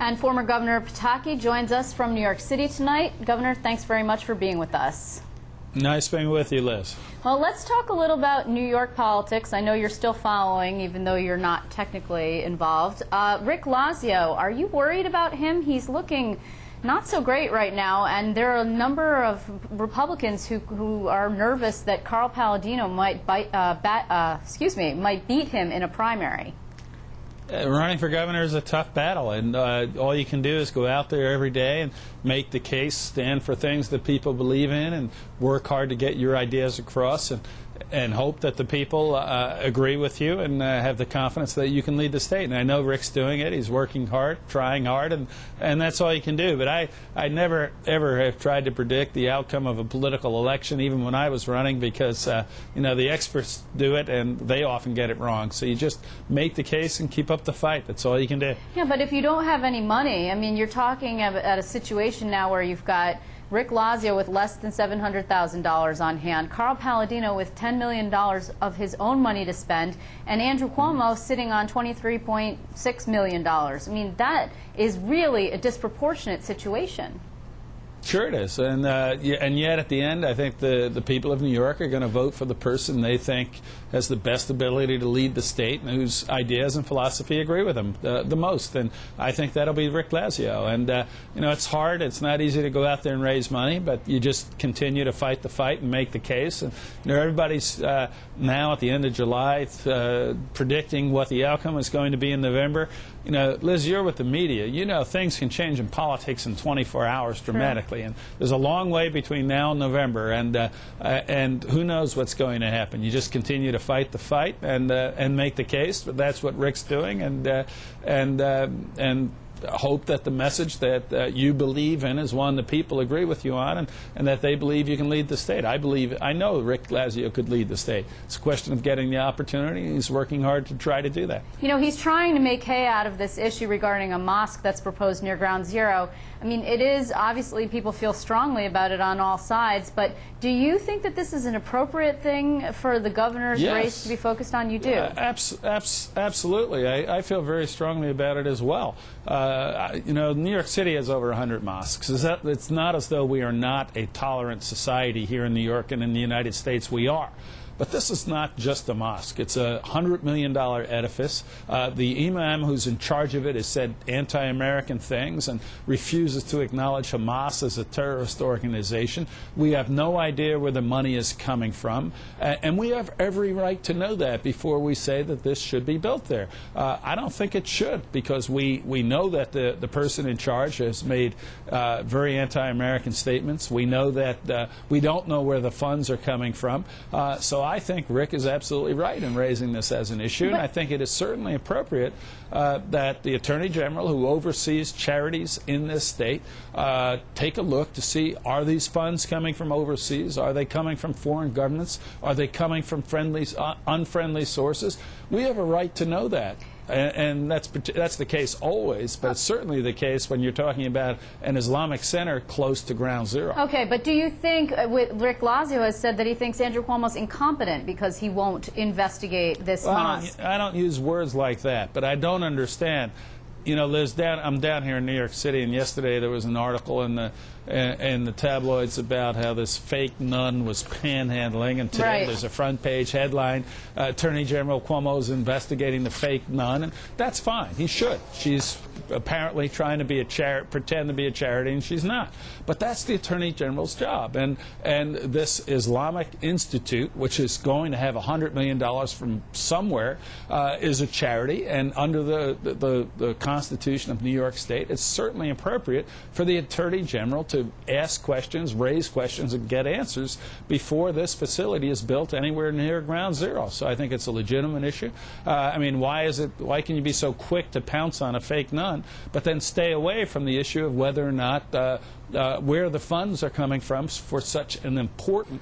And former Governor Pataki joins us from New York City tonight. Governor, thanks very much for being with us. Nice being with you, Liz. Well, let's talk a little about New York politics. I know you're still following, even though you're not technically involved. Rick Lazio, are you worried about him? He's looking not so great right now, and there are a number of Republicans who are nervous that Carl Palladino might beat him in a primary. Running for governor is a tough battle, and all you can do is go out there every day and make the case, stand for things that people believe in, and work hard to get your ideas across, and hope that the people agree with you and have the confidence that you can lead the state. And I know Rick's doing it. He's working hard, trying hard, and that's all you can do. But I never, ever have tried to predict the outcome of a political election, even when I was running, because you know, the experts do it, and they often get it wrong. So you just make the case and keep up the fight. That's all you can do. Yeah, but if you don't have any money, I mean, you're talking at a situation now where you've got Rick Lazio with less than $700,000 on hand, Carl Palladino with $10 million of his own money to spend, and Andrew Cuomo sitting on $23.6 million. I mean, that is really a disproportionate situation. Sure it is, and yet at the end, I think the people of New York are going to vote for the person they think has the best ability to lead the state and whose ideas and philosophy agree with them the most. And I think that'll be Rick Lazio. And you know, it's hard. It's not easy to go out there and raise money, but you just continue to fight the fight and make the case. And you know, everybody's now at the end of July predicting what the outcome is going to be in November. You know, Liz, you're with the media. You know, things can change in politics in 24 hours dramatically. And there's a long way between now and November, and who knows what's going to happen. You just continue to fight the fight and make the case. But that's what Rick's doing, and hope that the message that you believe in is one that people agree with you on, and that they believe you can lead the state. I know Rick Lazio could lead the state. It's a question of getting the opportunity. He's working hard to try to do that. You know, he's trying to make hay out of this issue regarding a mosque that's proposed near Ground Zero. I mean, it is obviously people feel strongly about it on all sides, but do you think that this is an appropriate thing for the governor's race to be focused on? You do? Absolutely. I feel very strongly about it as well. You know, New York City has over 100 mosques. It's not as though we are not a tolerant society here in New York, and in the United States we are. But this is not just a mosque. It's a $100 million edifice. The imam who's in charge of it has said anti-American things and refuses to acknowledge Hamas as a terrorist organization. We have no idea where the money is coming from, and we have every right to know that before we say that this should be built there. I don't think it should, because we know that the person in charge has made very anti-American statements. We know that we don't know where the funds are coming from. So I think Rick is absolutely right in raising this as an issue, and I think it is certainly appropriate that the Attorney General, who oversees charities in this state, take a look to see, are these funds coming from overseas? Are they coming from foreign governments? Are they coming from unfriendly sources? We have a right to know that. And that's the case always, but it's certainly the case when you're talking about an Islamic center close to Ground Zero. Okay, but do you think, Rick Lazio has said that he thinks Andrew Cuomo's incompetent because he won't investigate this mosque? I don't use words like that, but I don't understand. You know, Liz, I'm down here in New York City, and yesterday there was an article in the tabloids about how this fake nun was panhandling, and today there's a front page headline, Attorney General Cuomo's investigating the fake nun, and that's fine. He should. She's apparently trying to be pretend to be a charity, and she's not. But that's the Attorney General's job, and this Islamic Institute, which is going to have $100 million from somewhere, is a charity, and under the Constitution of New York State, it's certainly appropriate for the Attorney General to ask questions, raise questions, and get answers before this facility is built anywhere near Ground Zero. So I think it's a legitimate issue. I mean, why can you be so quick to pounce on a fake nun, but then stay away from the issue of whether or not where the funds are coming from for such an important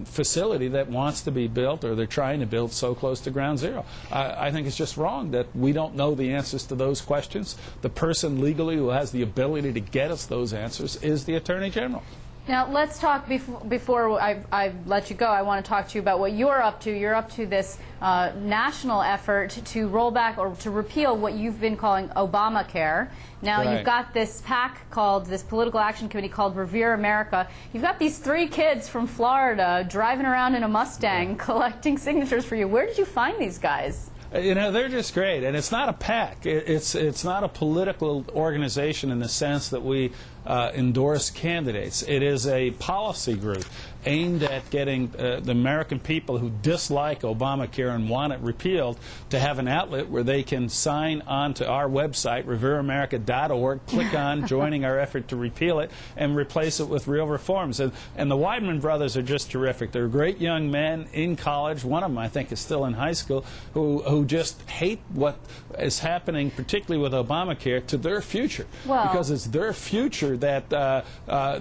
facility that wants to be built, or they're trying to build so close to Ground Zero. I think it's just wrong that we don't know the answers to those questions. The person legally who has the ability to get us those answers is the Attorney General. Now, let's talk before I let you go. I want to talk to you about what you're up to. You're up to this national effort to roll back or to repeal what you've been calling Obamacare. Now, Right. you've got this PAC called, this political action committee called Revere America. You've got these 3 kids from Florida driving around in a Mustang collecting signatures for you. Where did you find these guys? You know, they're just great, and it's not a PAC. It's not a political organization in the sense that we endorse candidates. It is a policy group aimed at getting the American people who dislike Obamacare and want it repealed to have an outlet where they can sign on to our website, revereamerica.org, click on joining our effort to repeal it, and replace it with real reforms. And the Weidman brothers are just terrific. They're great young men in college. One of them, I think, is still in high school, who just hate what is happening, particularly with Obamacare, to their future. Well, because it's their future that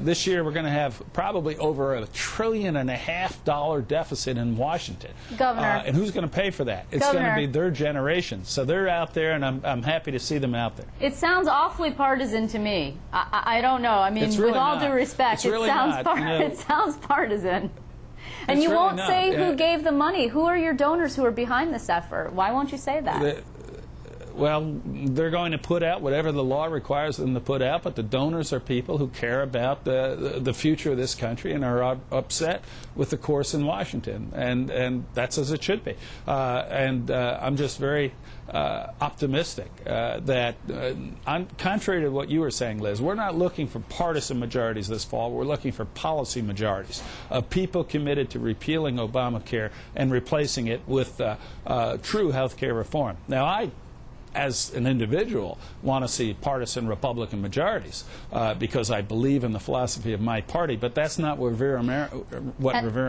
this year we're going to have probably over $1.5 trillion deficit in Washington. Governor. And who's going to pay for that? It's going to be their generation. So they're out there, and I'm happy to see them out there. It sounds awfully partisan to me. I don't know. I mean, It's really with all not. due respect, It's really it sounds not. You know, it sounds partisan. And It's you really won't not. say Yeah. who gave the money. Who are your donors who are behind this effort? Why won't you say that? Well, they're going to put out whatever the law requires them to put out, but the donors are people who care about the future of this country and are upset with the course in Washington, and that's as it should be. I'm just very optimistic that, contrary to what you were saying, Liz, we're not looking for partisan majorities this fall. We're looking for policy majorities of people committed to repealing Obamacare and replacing it with true health care reform. Now, as an individual, want to see partisan Republican majorities because I believe in the philosophy of my party, but that's not what Revere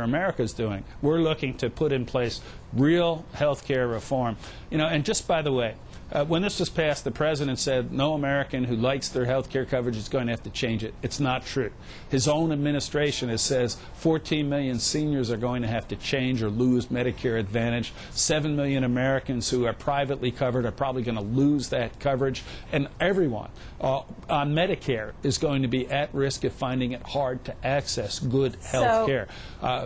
America is doing. We're looking to put in place real health care reform. You know, and just by the way, when this was passed, the president said no American who likes their health care coverage is going to have to change it. It's not true. His own administration says 14 million seniors are going to have to change or lose Medicare Advantage. 7 million Americans who are privately covered are probably going to lose that coverage. And everyone on Medicare is going to be at risk of finding it hard to access good health care.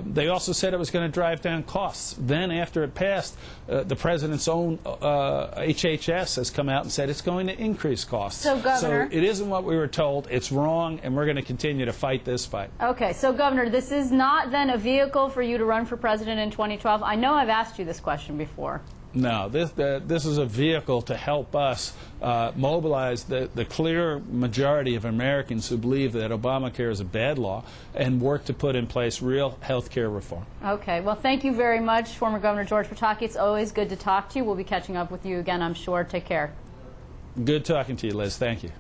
They also said it was going to drive down costs. Then after it passed, the president's own HHS has come out and said it's going to increase costs. So, Governor, it isn't what we were told. It's wrong, and we're going to continue to fight this fight. Okay, so Governor, this is not then a vehicle for you to run for president in 2012. I know I've asked you this question before. No, this is a vehicle to help us mobilize the clear majority of Americans who believe that Obamacare is a bad law and work to put in place real health care reform. Okay, well, thank you very much, former Governor George Pataki. It's always good to talk to you. We'll be catching up with you again, I'm sure. Take care. Good talking to you, Liz. Thank you.